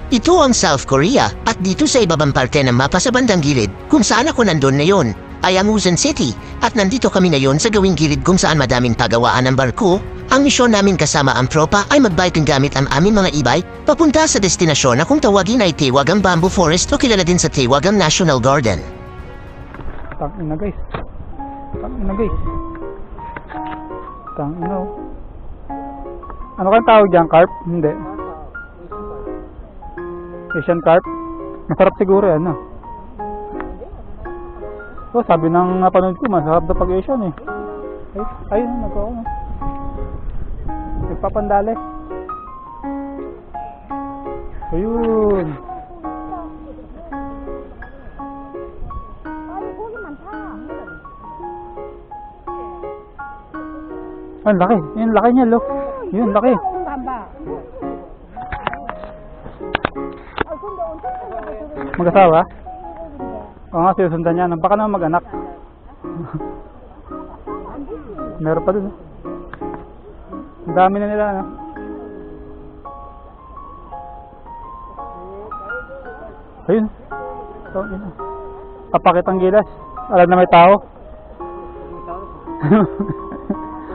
Ito ang South Korea at dito sa ibabang parte ng mapa sa bandang gilid kung saan ako nandun na yon ay ang Usan City at nandito kami na yon sa gawing gilid kung saan madaming pagawaan ng barko. Ang misyon namin kasama ang tropa ay mag-biking gamit ang aming mga e-bike papunta sa destinasyon na kung tawagin ay Taewagang Bamboo Forest o kilala din sa Taewagang National Garden. Tangina guys. Tangina guys. Tangina. Ano kang tawag dyan? Carp? Hindi. Asian carp? Masarap siguro yan, no? So, sabi ng napanood ko, masarap na pag-Asian eh. Ay, ayun, nagkao. Nagpapandali. Ayun. Ang laki. Yung laki niya, look. Yun, laki. Mag-asawa? Oo nga, sinusundan niya. Baka naman mag-anak. Meron pa dun. Ang dami na nila, ano? Ayun. Ito, yun. Papakitang gilas. Alam na may tao.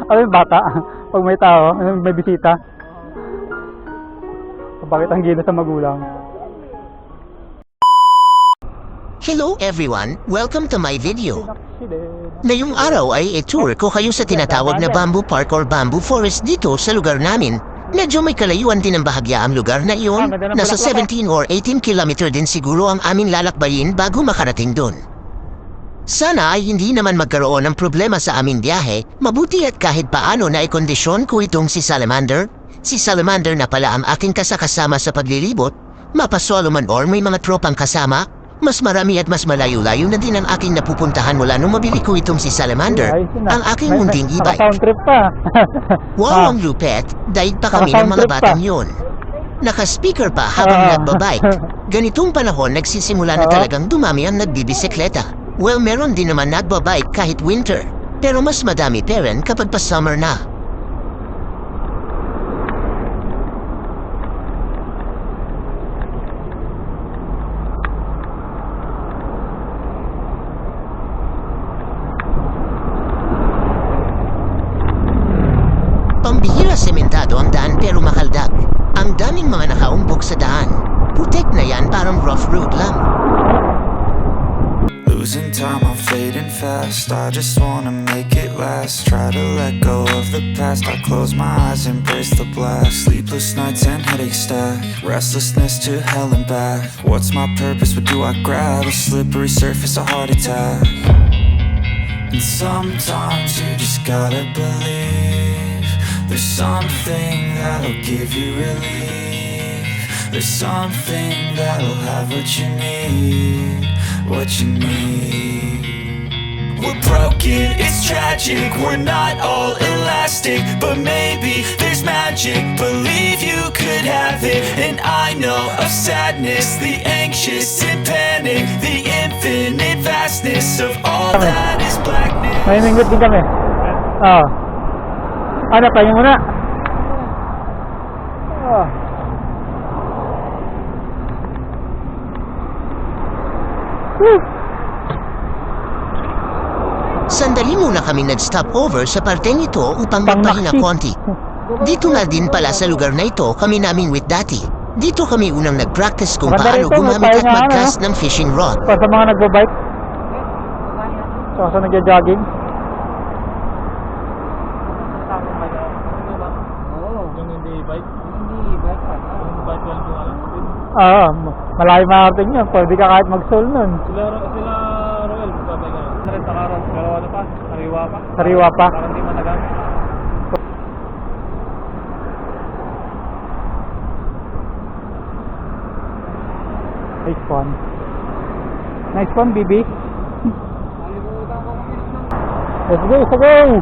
Alam yung bata. Pag may tao, may bisita. Papakitang gilas sa magulang. Hello everyone! Welcome to my video. Ngayong araw ay i-tour ko kayo sa tinatawag na Bamboo Park or Bamboo Forest dito sa lugar namin. Medyo may kalayuan din ang bahagya ang lugar na iyon. Nasa 17 or 18 kilometer din siguro ang aming lalakbayin bago makarating dun. Sana ay hindi naman magkaroon ng problema sa aming biyahe. Mabuti at kahit paano na ikondisyon ko itong si Salamander. Si Salamander na pala ang aking kasakasama sa paglilibot. Mapasolo man or may mga tropang kasama. Mas marami at mas malayo-layo na din ang aking napupuntahan mula nung mabili ko itong si Salamander, ang aking munting e-bike. Naka-sound trip pa. Wow, ang lupet, daig pa kami ng mga batang yun. Naka-speaker pa habang nagbabike. Ganitong panahon nagsisimula na talagang dumami ang nagbibisikleta. Well, meron din naman nagbabike kahit winter, pero mas madami pa rin kapag pa summer na. Pambihira sementado ang daan pero makaldag. Ang daming mga nakaumbok sa daan. Putek na yan parang rough road lang. Losing time, I'm fading fast. I just wanna make it last. Try to let go of the past. I close my eyes, embrace the blast. Sleepless nights and headaches stack. Restlessness to hell and back. What's my purpose? What do I grab? A slippery surface, a heart attack. And sometimes you just gotta believe. There's something that'll give you relief. There's something that'll have what you need. What you need. We're broken, it's tragic. We're not all elastic, but maybe there's magic. Believe you could have it. And I know of sadness, the anxious and panic, the infinite vastness of all that is blackness. May minggot din kami. Oo. Ano, pahinga muna. Oh. Sandali muna kami nag-stop over sa parteng ito upang magpahinga konti. Dito na din pala sa lugar na ito kami namin with dati. Dito kami unang nag-practice kung paano gumamit at mag-cast ng fishing rod. Para sa mga nagbo-bike. Saka sa nagja-jogging. Oo, malayo makarating yun. Pwede ka kahit mag-soul nun. Sila Roel, magbabay ka. Rin sa karon, pero ano pa? Sariwa pa. Sariwa pa. Parang di matagal. Nice one. Nice one, BB. Let's go, let's go!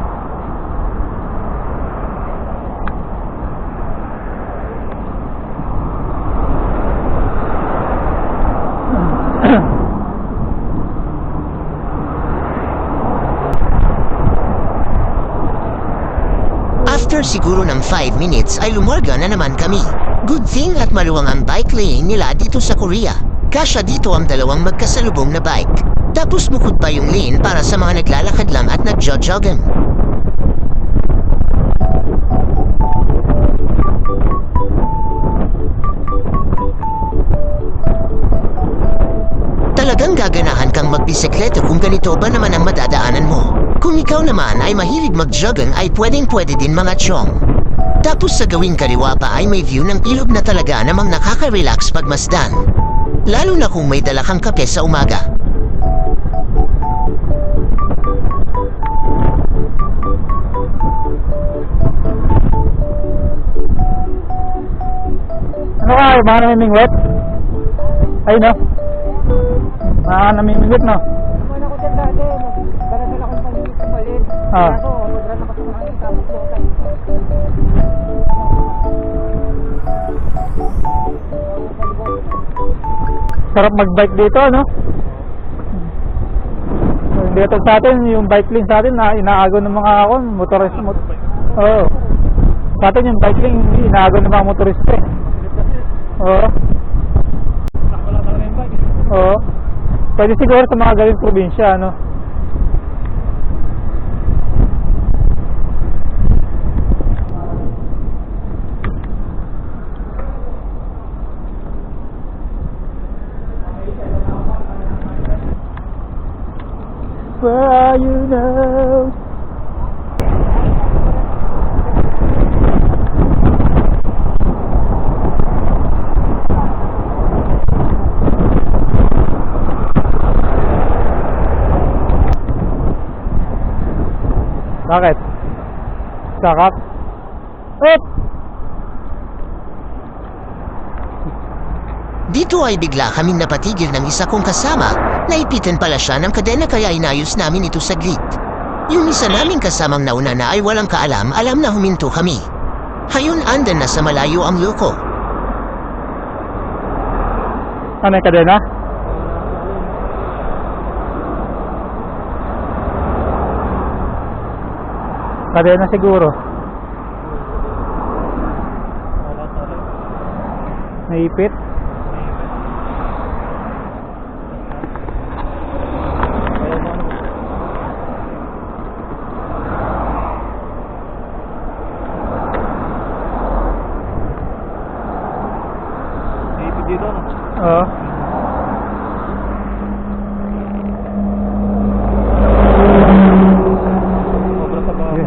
After siguro ng 5 minutes ay lumarga na naman kami. Good thing at maluwang ang bike lane nila dito sa Korea. Kasya dito ang dalawang magkasalubong na bike. Tapos bukod pa yung lane para sa mga naglalakad lang at nagjo-jogging. Talagang gaganahan kang magbisikleta kung ganito ba naman ang madadaanan mo. Kung ikaw naman ay mahilig mag-jogging ay pwedeng-pwede din mga chong. Tapos sa gawing kaliwa pa ay may view ng ilog na talaga namang nakaka-relax pagmasdan. Lalo na kung may dala kang kape sa umaga. Ano ka? Mga namimingwit? Ayun no? Mga namimingwit no? Naman ako dyan dati, nagdala-dala ko ng pangingit sa malit. Ah. Ako, magdala na kasi kumain, tapos ko tayo. Sarap mag-bike dito, no? Dito sa atin, yung bike lane sa atin, inaagaw ng mga motorist. Oo. Sa atin yung bike lane, inaagaw ng mga motorista eh. Oo. Wala talaga yung bike. Oo. Pwede siguro sa mga galing probinsya, ano? Where are you now? Bakit? Sakap? Up! Dito ay bigla kaming napatigil ng isa kong kasama. Naipitan pala siya ng kadena kaya inayos namin ito saglit. Yung isa naming kasamang nauna na ay walang kaalam, alam na huminto kami. Hayon andan na sa malayo ang loko. Ano yung kadena? Kadena siguro. Wala talaga. Naipit. Naipid dito, no? Oo. Sobra sa baba. Sige.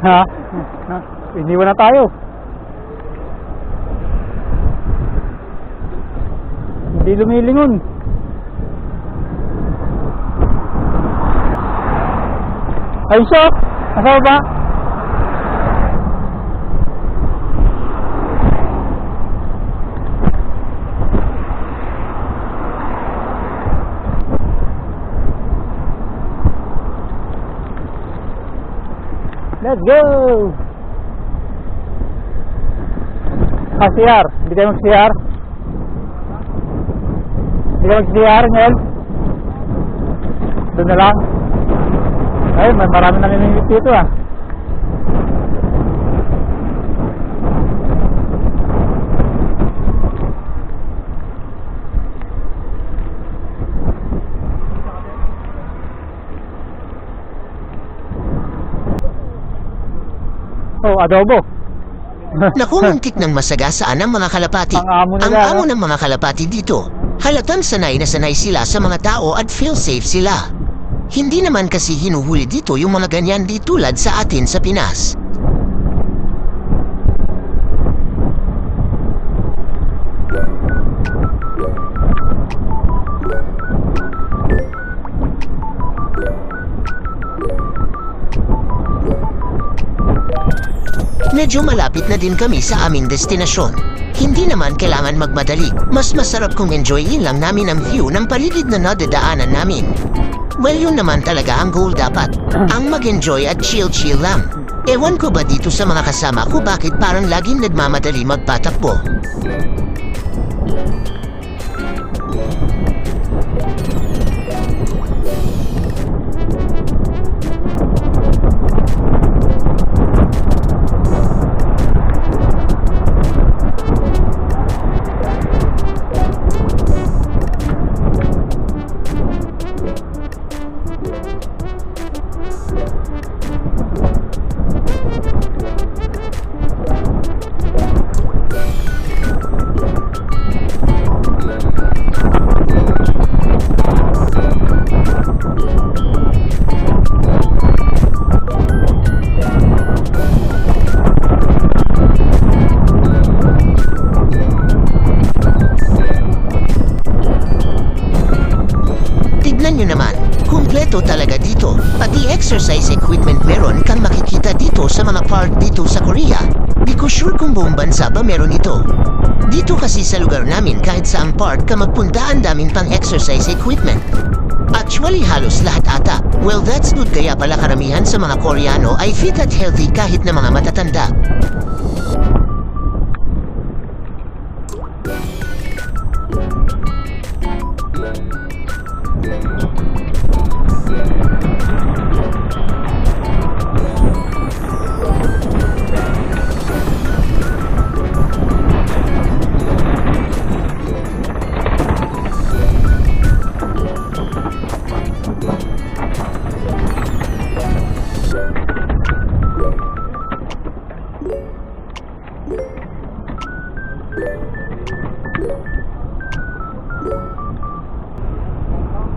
Ha? Ha? Iniwan na tayo. Hindi lumilingon. Ay, siya! Nasaan ba? Let's go! CR. Hindi kayo mag-CR? Hindi kayo mag-CR, Nel? Doon na lang. Ay, marami namimingit dito ah. Oh, adobo. Nakumuntik ng masagasaan ang mga kalapati. Ang amo nila, Ang amo no? ng mga kalapati dito. Halatang sanay na sanay sila sa mga tao at feel safe sila. Hindi naman kasi hinuhuli dito yung mga ganyan di tulad sa atin sa Pinas. Medyo malapit na din kami sa aming destinasyon. Hindi naman kailangan magmadali. Mas masarap kung enjoyin lang namin ang view ng paligid na nadadaanan namin. Well, yun naman talaga ang goal dapat. Ang mag-enjoy at chill-chill lang. Ewan ko ba dito sa mga kasama ko bakit parang laging nagmamadali magpatakbo. nyo naman, kumpleto talaga dito. Pati exercise equipment meron kang makikita dito sa mga park dito sa Korea. Di ko sure kung buong bansa ba meron ito. Dito kasi sa lugar namin kahit saang park ka magpunta ang daming pang exercise equipment. Actually halos lahat ata. Well that's good kaya pala karamihan sa mga Koreano ay fit at healthy kahit na mga matatanda.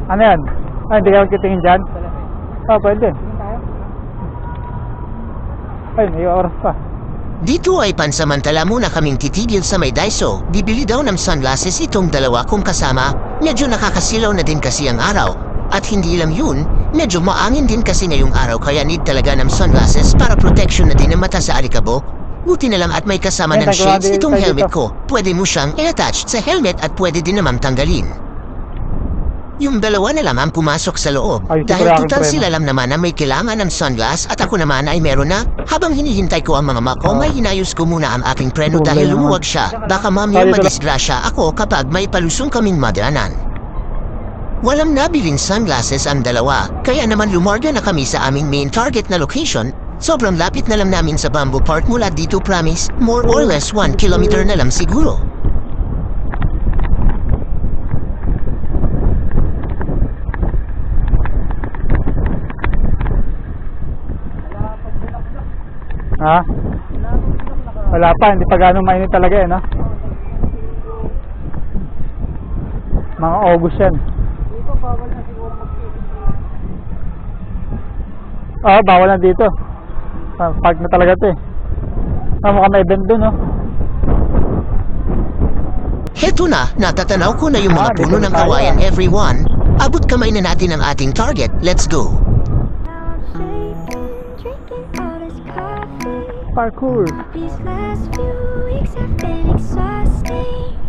Ano yan? Ah, hindi ka magkitingin dyan? Ah, pwede. Ay, may oras pa. Dito ay pansamantala muna kaming titigil sa may Daiso. Bibili daw ng sunglasses itong dalawa kong kasama. Medyo nakakasilaw na din kasi ang araw. At hindi lang yun, medyo maangin din kasi ngayong araw kaya need talaga ng sunglasses para protection na din ng mata sa alikabok. Buti na lang at may kasama ng shades itong helmet ko. Pwede mo siyang i-attach sa helmet at pwede din naman tanggalin. Yung dalawa na lang ang pumasok sa loob. Ay, Dahil super total aking sila lang naman na may kailangan ng sunglass at ako naman ay meron na. Habang hinihintay ko ang mga mako, may inayos ko muna ang aking preno dahil lumuwag siya. Baka mamaya madisgrasya ako kapag may palusong kaming madaanan. Walang nabiling sunglasses ang dalawa, kaya naman lumarga na kami sa aming main target na location. Sobrang lapit na lang namin sa Bamboo Park mula dito, promise. More or less 1 kilometer na lang siguro. Ha? Wala pa, hindi pa gano'ng mainit talaga eh, no? Mga August yan. Dito, bawal na siguro Oo, bawal na dito. Park na talaga to eh. Mukha may event dun, no? Heto na, natatanaw ko na yung mga puno ng kawayan everyone. Abot kamay na natin ang ating target. Let's go. Parkour. These last few weeks have been exhausting.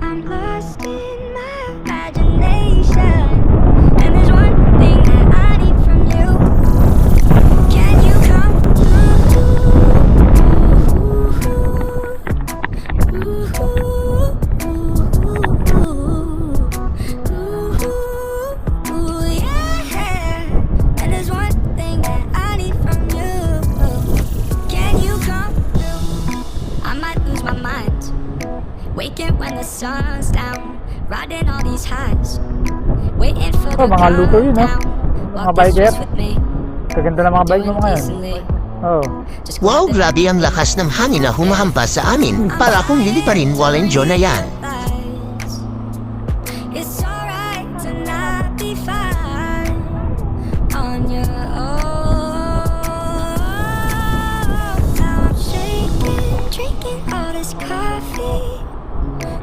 I'm lost in my imagination, and there's one thing that I need from you. Can you come yeah. And there's one thing that I need from you. I might lose my mind, waking when the sun's down, riding all these highs, waiting for the mga luto yun, no? countdown. Mga Walk this biker. race with me, Kaganda ng mga bike mo ngayon. decently. Oo. Just Wow, glad that grabe ang lakas ng hangin na humahampas sa amin. Para akong liliparin while enjoy na yan. lights. It's alright to not be fine on your own. Now I'm shaking, drinking all this coffee.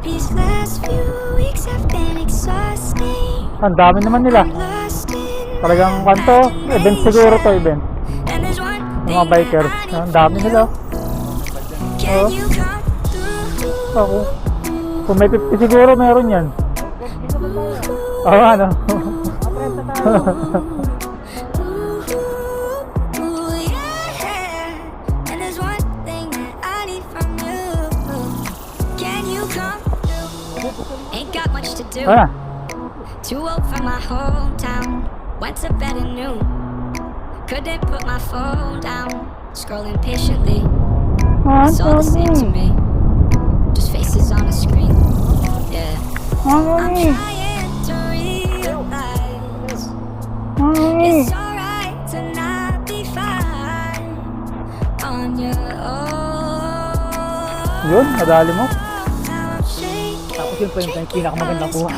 These last few weeks have been exhausting. Ang dami naman nila. I'm lost in Talagang kanto, event siguro to, event. and there's one Mga bikers. Ang dami nila. Can you come through? Ako. Kung may 50 siguro, meron yan. Oo, ano? Ooh, yeah. And there's one thing that I need from you. Can you come through? Ain't got much to do. Ano? Too old for my hometown. Went to bed at noon. Couldn't put my phone down. Scrolling patiently. It's all the same to me. Just faces on a screen. Yeah. I'm trying to realize it's alright to not be fine on your own. Yun, nadali mo. Now I'm shaking. Tapos yun po yung pinakamagandang buhay.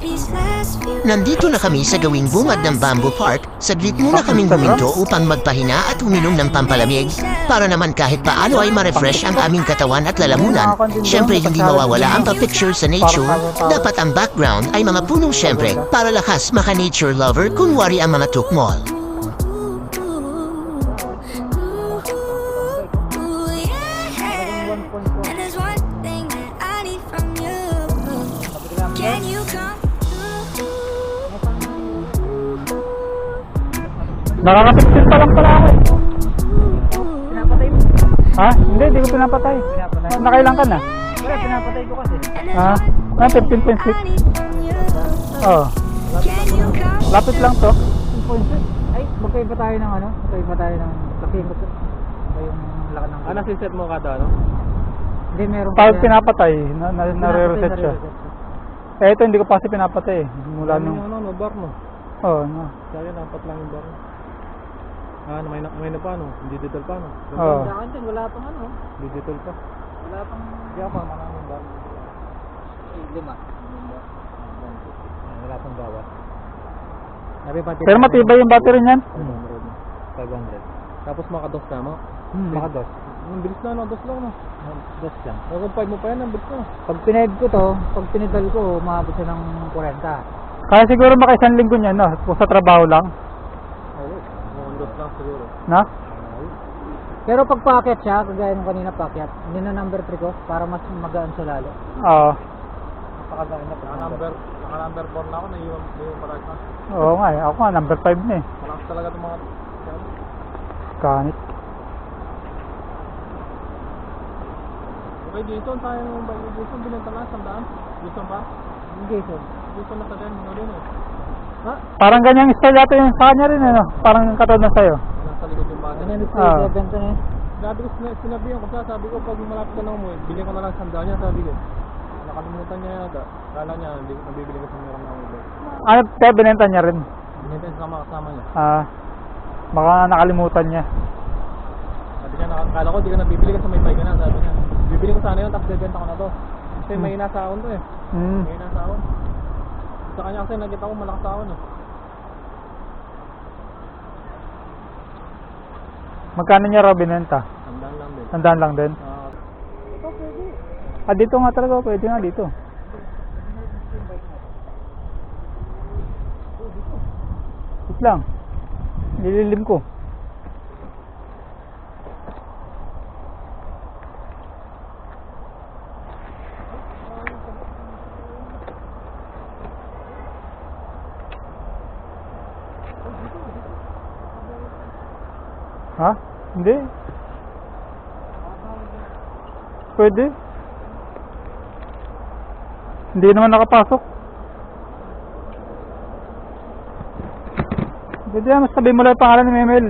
These last few Nandito na kami sa gawing bungad ng Bamboo Park. Saglit muna kaming huminto upang magpahina at uminom ng pampalamig para naman kahit paano ay ma-refresh ang aming katawan at lalamunan. Siyempre hindi mawawala ang pa-picture sa nature. Dapat ang background ay mga puno siyempre para lakas maka-nature lover kunwari ang mga tukmol. Ooh, yeah. And there's one thing that I need from you. Can you come through? Nakaka-15 pa lang pala ako eh. Pinapatay mo. Ha? Hindi ko pinapatay. Pinapatay. Nakailang ka na? Wala, pinapatay ko kasi. Ha? 15.6. I need from you. Oh. Can you come? Lapit lang to. Ay, magkaiba tayo ng ano? Magkaiba tayo ng kakimot. Ito yung laki ng... Ah, nasiset mo kada, no? Hindi, meron Pag kaya- pinapatay, pinapatay, nare-reset siya. nare-reset. Eh ito hindi ko pa kasi pinapatay eh. Mula Ano nung... yung ano, bar, no? Oh, no. Kaya dapat lang yung bar. Ah, may na pa, no? Digital pa, no? Oh. Sa akin din, wala pang ano. Digital pa. Wala pang... Kaya pa, maraming bar. 5. Wala pang bawat. Sabi pati... Pero matibay yung battery niyan. 500. Tapos makados na mo. Makados. Ang bilis na, no? Dos lang, no? Dos lang. Kung 5 mo pa yan, ang bilis na. Pag pined ko to, pag pinedal ko, umabot siya ng 40. Kaya siguro maka isang linggo niyan, no? Kung sa trabaho lang. Oo. Mga dos lang siguro. Na? Pero pag paakyat siya, kagaya nung kanina paakyat, hindi na number 3 ko, para mas magaan siya lalo. Oo. Napakagaan na Naka-number 4 na ako, naiwan pala ka. Oo nga eh. Ako nga, number 5 na eh. Malakas talaga itong mga... Kanit. Okay, Jason, tayo ng bayo. Jason, binenta na, sandaan. Jason pa? Hindi, sir. Jason na sa din, ano rin eh. Ha? Parang ganyang style yata yung sa kanya rin, ano? Parang katulad na sa'yo. Nasa likod yung bata. Ano yung Ah. benta na yun? Sabi ko, sinabihan ko siya, sabi ko, pag malapit ka na umuwi, bilhin ko na lang sandaan niya, sabi ko. Nakalimutan niya yata. Kala niya, nabibili ko sa meron ng ulo. Ano, kaya binenta niya rin. Binenta niya sa kasama niya. Baka nakalimutan niya. Sabi niya, kala ko, di ka nabibili kasi may bike ka na, sabi niya. Bibili ko sana yun, tapos bebenta ko na to. Kasi may inasaon to eh. Hmm. May inasaon. Sa kanya kasi nakita ko malakas saon eh. Magkano niya raw binenta? Sandaan lang din. Tandaan lang din. Dito nga talaga, pwede nga dito. Wait lang. Nililim ko. Ha? Hindi. Pwede. Hindi naman nakapasok. Pwede naman sabihin mo lang yung pangalan ni Memel.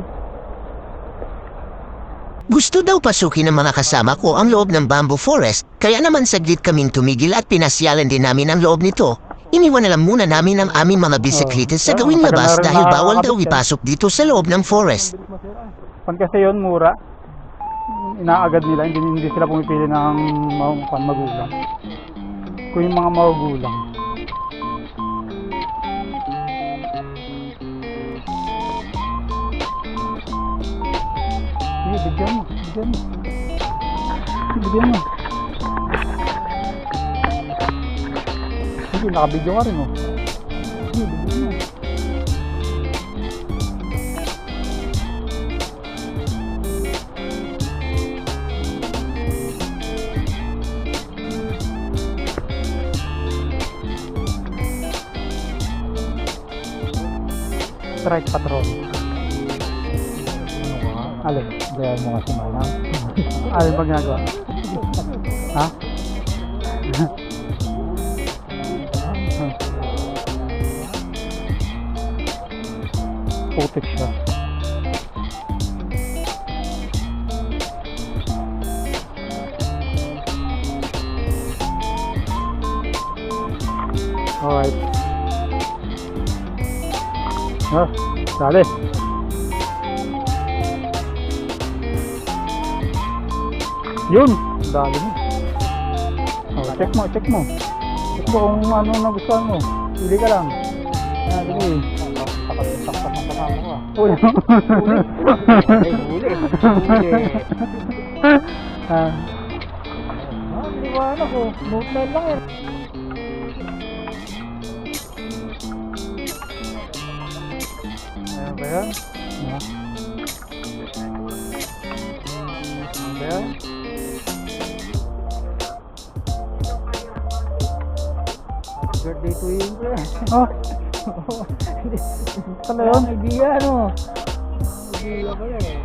Gusto daw pasukin ng mga kasama ko ang loob ng Bamboo Forest, kaya naman saglit kaming tumigil at pinasyalan din namin ang loob nito. Iniwan na lang muna namin ang aming mga bisikleta sa gawing labas dahil bawal daw ipasok dito sa loob ng forest. Pag kasi yun, mura. Inaagad nila, hindi sila pumipili ng magulang. Kung yung mga magulang. Bigyan mo. Sige, nakabidyo ka rin oh. Sige, bigyan mo. Strike patrol. Alin? Gaya mo nga si Manang. Alin ba ginagawa? Ha? Putik siya. Alright. Dali. Yun, dali mo. Oh, check mo. mo kung ano nagustuhan mo. Pili ka lang. Ah, sige. Takot ng kasama ko ah. Uy. Ay, huli. Ah, Liwanag ko. Note line lang yan. ayan ba yan? Ah. Ayan ba yan? Birthday to you, pre. Oh, pala yun. Idea, ano? Idea pa yan eh.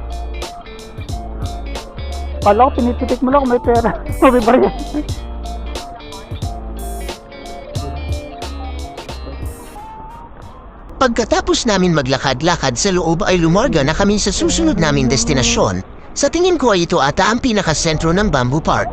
Pala ko, pinipitik mo lang kung may pera. May barya. Pagkatapos namin maglakad-lakad sa loob ay lumarga na kami sa susunod naming destinasyon. Sa tingin ko ay ito ata ang pinakasentro ng Bamboo Park.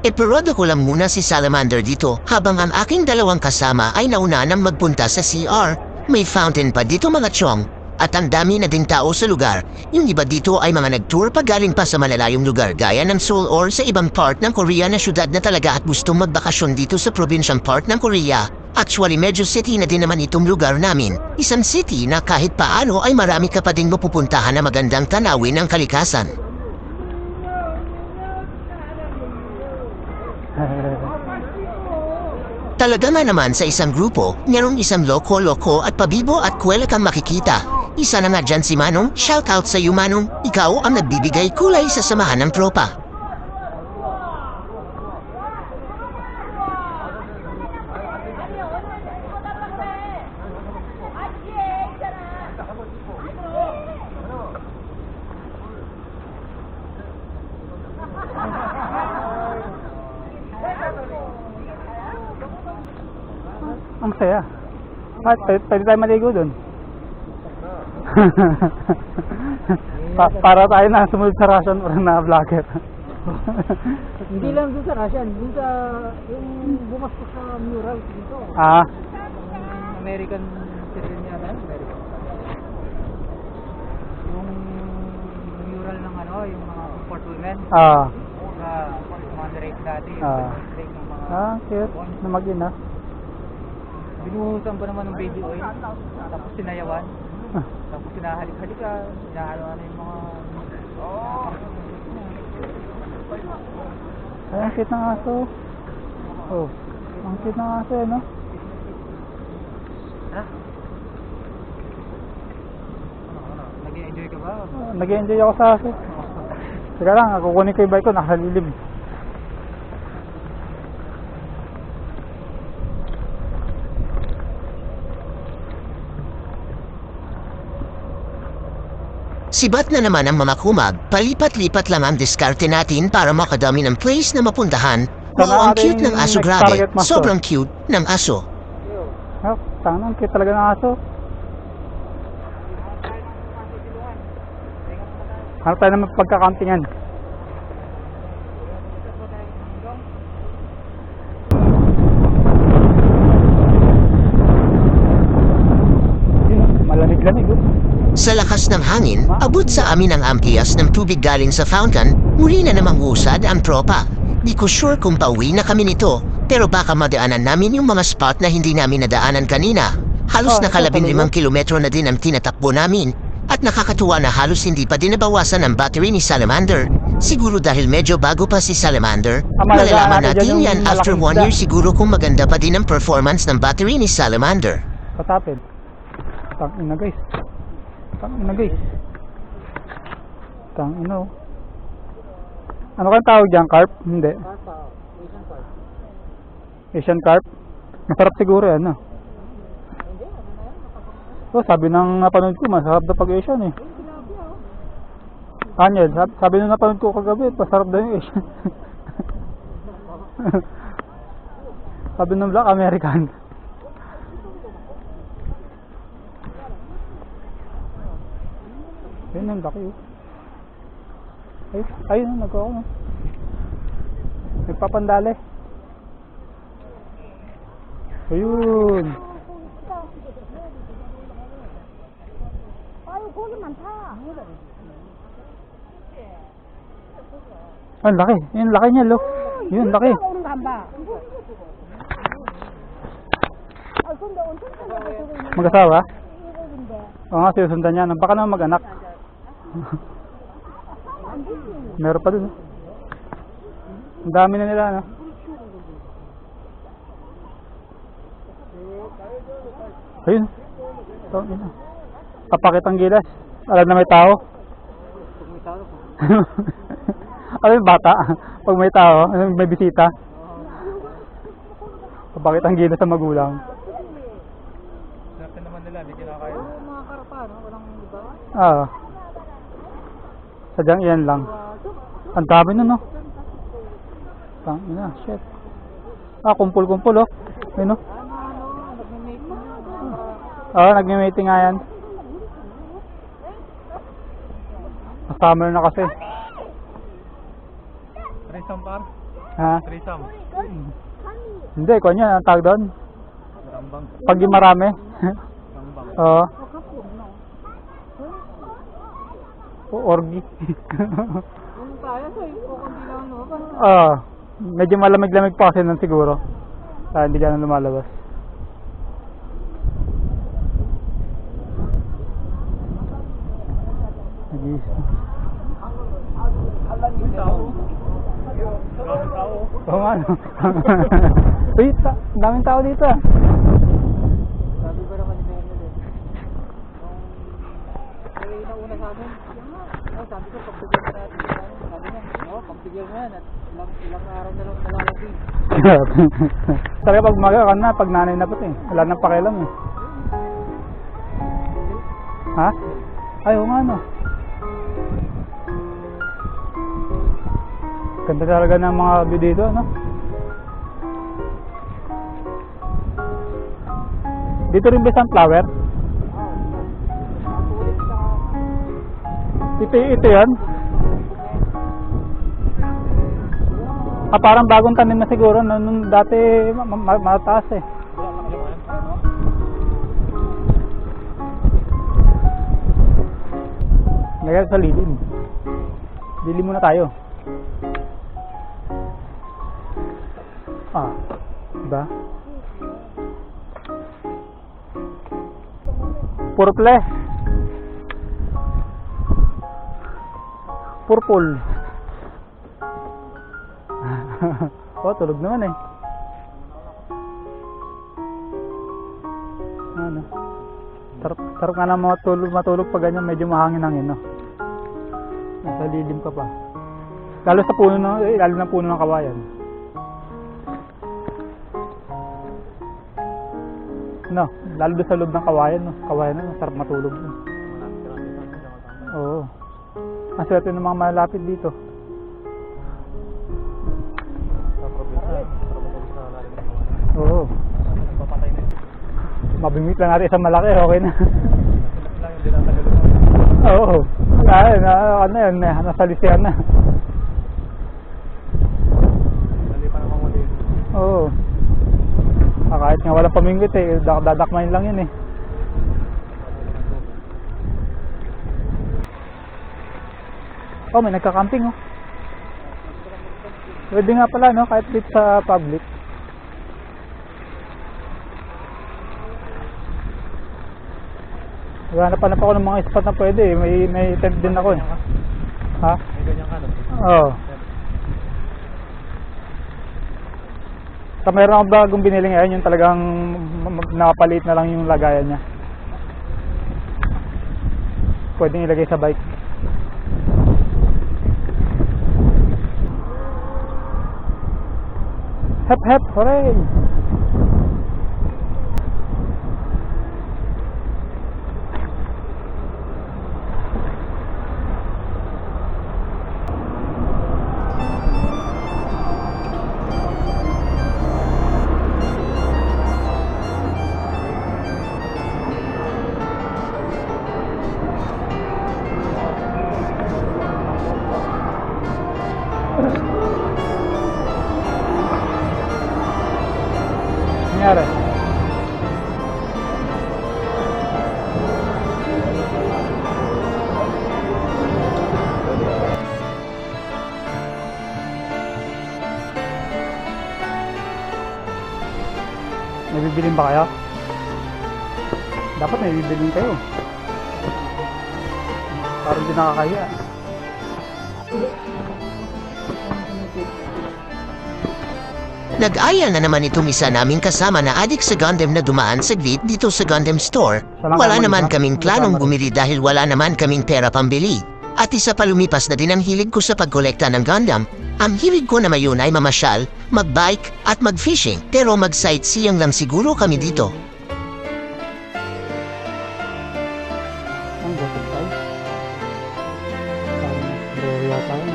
Iparada ko lang muna si Salamander dito habang ang aking dalawang kasama ay nauna nang magpunta sa CR. May fountain pa dito mga chong at ang dami na ding tao sa lugar. Yung iba dito ay mga nag-tour pa galing pa sa malalayong lugar gaya ng Seoul or sa ibang part ng Korea na syudad na talaga at gustong magbakasyon dito sa probinsyang part ng Korea. Actually medyo city na din naman itong lugar namin. Isang city na kahit paano ay marami ka pa ding mapupuntahan na magandang tanawin ng kalikasan. Talaga nga naman sa isang grupo, mayroong isang loko-loko at pabibo at kwela kang makikita. Isa na nga dyan si Manong, shoutout sa iyo Manong, ikaw ang nagbibigay kulay sa samahan ng tropa. Ang saya. At pwede tayo maligo dun. Para tayo na sumunod sa ration na vlogger. Hindi lang dun sa Russian, dun sa yung bumasok sa mural dito. Ah, American citizen yata, American. Yung mural ng ano, yung mga import women ah, sa mga race dati, yung Ah. race ng mga cute. Na mag-ina. binuhusan pa naman ng baby oil, tapos sinayawan, Ah, tapos sinahalik-halikan, sinahalo-ano yung mga ay, ang cute ng aso. Oh, ang cute ng aso eh, no? nag-enjoy ka ba? Nag-enjoy ako sa aso. Teka lang, kukunin ko yung bike ko, nakalilim. Sibat na naman ang mga kumag, palipat-lipat lang ang diskarte natin para makadami ng place na mapuntahan. Wow, ang cute ng aso, grabe. Target master. Sobrang cute ng aso. Oh, tanga, ang cute talaga ng aso. Hanap tayo naman pagkakampingan. Malamig-lamig, oh. Sa lakas ng hangin, abot sa amin ang ampias ng tubig galing sa fountain, muli na namang usad ang tropa. Di ko sure kung pauwi na kami nito, pero baka madaanan namin yung mga spot na hindi namin nadaanan kanina. Halos nakalabing 5 kilometro na din ang tinatakbo namin, at nakakatuwa na halos hindi pa din nabawasan ang battery ni Salamander. Siguro dahil medyo bago pa si Salamander, malalaman natin yan after 1 year siguro kung maganda pa din ang performance ng battery ni Salamander. Patapin. Tangina guys. Tangina guys. Tangina oh. Ano kang tawag dyan? Carp? Hindi. Asian park. Asian carp? Masarap siguro yan, no? Oh, sabi ng napanood ko, masarap daw pag Asian eh. Anyel, sabi nung napanood ko kagabi, masarap daw yung Asian. Sabi ng Black American. Ayun, ang laki oh. Ayun, nagkako no. Nagpapandali. Ayun. Ang laki. Yung laki niya, look. Yun, laki. Mag-asawa? Oo nga, sinusundan niya. Baka naman mag-anak. Meron pa dun. Ang dami na nila, no? Ayun. Ito, yun. Kapakit ang gilas. Alam na may tao. Alam yung bata. Pag may tao, may bisita. Kapakit ang gilas sa magulang. Swerte naman nila, di kinakaya. Mga karpa, no? Walang iba. Ah. Sadyang iyan lang. Ang dami nun, no? Tangina, shit. Ah, kumpul-kumpul, oh. Ayun, no? Nagme-make na. Oo, nagme-mating nga yan. Summer na kasi. Threesome par? Ha? Threesome. Hindi, kung yan, ang tawag doon. Rambang. Pag yung marami. Rambang. Oo. O, orgy. Kung kaya, so, kukunti lang, no? Oo. Medyo malamig-lamig pa kasi nun siguro. Kaya hindi ka na lumalabas. Nag-iis na. May tao. Maraming tao. Oo nga, no? Uy, daming tao dito, ah. Sabi ko naman ni Melo, eh. Nung nauna sa amin, sabi ko, pagbigyan na natin yan. Sabi niya, pagbigyan mo yan. At ilang araw na lang nalalagay. Talaga pag umaga ka na, pag nanay na pati. Wala nang pakialam, eh. Ha? Ay, oo nga, no? Ganda talaga ng mga view dito, no? Dito rin ba sunflower? Ito yan? Ah, parang bagong tanim na siguro. Nung dati mataas eh. Ngayon sa lilim. Lilim muna tayo. Ah, diba? Purple. Purple. Oh, tulog naman eh. Ano? Sarap nga lang matulog pag ganyan, medyo mahangin-hangin, no? Nasa lilim ka pa. Lalo sa puno lalo na puno ng kawayan. No, lalo doon sa loob ng kawayan, no? Kawayan na, sarap matulog. No? Oo. Ang swerte ng mga malapit dito. Oo. Mabimit lang natin isang malaki, okay na. Oo. Ay, ano yan, nasa lisihan na. Oo. Kahit nga walang pamingwit eh, dadakmain lang yun eh. Oh, may nagka-camping oh. Pwede nga pala no, kahit dito sa public. Naghanap ako ng mga spot na pwede eh. May tent din ako eh. Ha? May ganyan ka, no? Oo. So, meron akong bagong binili ngayon, yung talagang nakapalit na lang yung lagayan niya. Pwedeng ilagay sa bike. Hep hep, hooray! bibilin ba kayo? Dapat may bibilin kayo. Parang di nakakahiya. Nag-aya na naman itong isa naming kasama na adik sa Gundam na dumaan saglit dito sa Gundam Store. Wala naman kaming planong bumili dahil wala naman kaming pera pambili. At isa pa lumipas na din ang hilig ko sa pagkolekta ng Gundam. Ang hilig ko na mayon ay mamasyal, magbike at mag-fishing. Pero mag-sightseeing lang siguro kami dito. Ang gotong tayo. Parang blurry yata yun.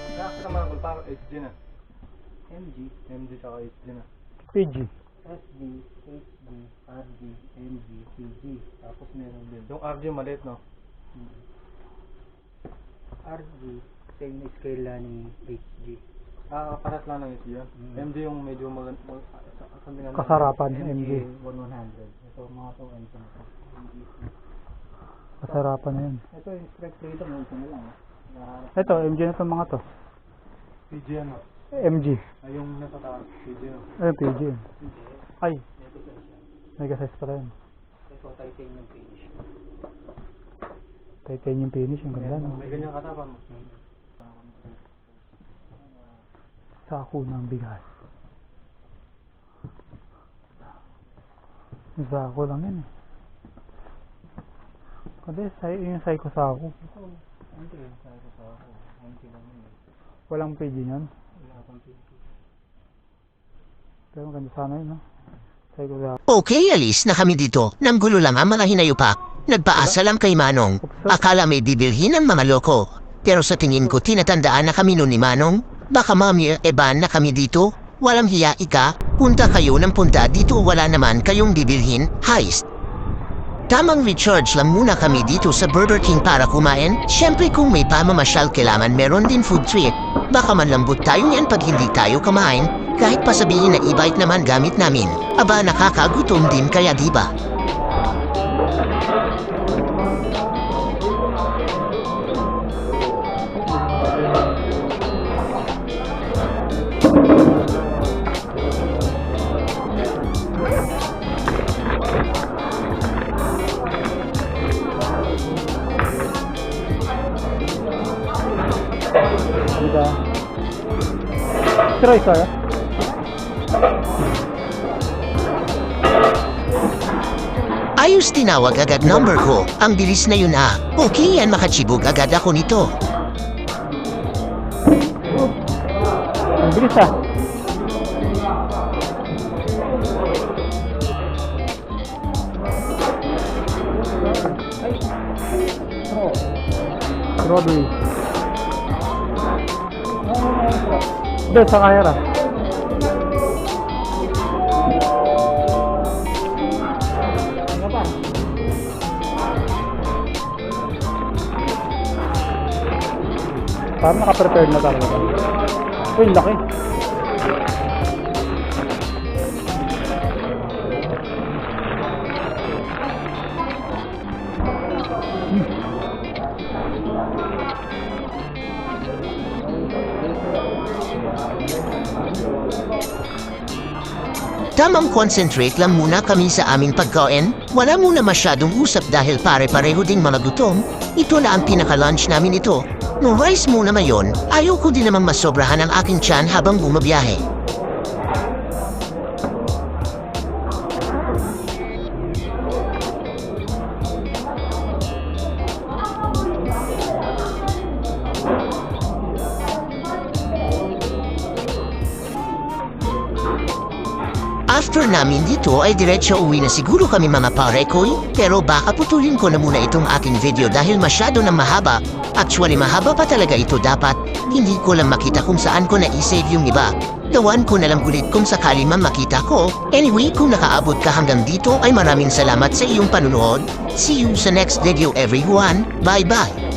Kaya ka naman kung parang HG na. MG, MG tsaka HG na. PG. SD, HD, RD, MG, PG. Tapos meron din. Yung RG maliit, no? RG, same scale lang ni HG. Paras lang ng HG yun. MG yung medyo Kasarapan, MG. 1100. Ito mga to, MG na to. Kasarapan na yun. Ito yung strike freedom, ito na lang. Ito, MG na itong mga to. PG ano? MG. Ay, yung nasa taas, PG no? Ayun, PG. Ay, Ito siya. mega size pala yun. Ito, titanium finish. Titanium finish, yung ganda no? May ganyang katawan mo. Sako ng bigas. Sako lang yun eh. Kasi yung psycho sako. Hindi yun, sabi ko sa ako. MG lang yun. Walang PG yun. Wala akong PG. Pero maganda sana yun no? Psycho sako. Okay, alis na kami dito. Nang gulo lang ang mga hinayo pa. Nagpaasa lang kay Manong. Akala may bibilhin ng mga loko. Pero sa tingin ko tinatandaan na kami nun ni Manong. Baka mami eban na kami dito. Walang hiya ika. Punta kayo ng punta dito wala naman kayong bibilhin. Heist. Tamang recharge lang muna kami dito sa Burger King para kumain. Siyempre kung may pamamasyal kailangan meron din food trip. Baka manlambot tayo niyan pag hindi tayo kumain. Kahit pa sabihin na e-bike naman gamit namin. Aba nakakagutom din kaya diba? Diba? Troy, sir. Ayos tinawag agad number ko. Ang bilis na yun ah. Okay yan makachibog agad ako nito. Ang bilis ah. Strawberry. Doon sa kaya ra. Ano pa? Parang naka-prepared na talaga. Uy, laki. Tamang concentrate lang muna kami sa aming pagkain. Wala muna masyadong usap dahil pare-pareho ding mga gutom. Ito na ang pinaka-lunch namin ito. No rice muna mayon, ayaw ko din namang masobrahan ang aking tiyan habang bumabiyahe. After tour namin dito ay diretso uwi na siguro kami mga pare koy. Pero baka putulin ko na muna itong aking video dahil masyado na mahaba. Actually mahaba pa talaga ito dapat. Hindi ko lang makita kung saan ko na-save yung iba. Gawan ko na lang ulit kung sakali man makita ko. Anyway, kung nakaabot ka hanggang dito ay maraming salamat sa iyong panunood. See you sa next video everyone. Bye bye!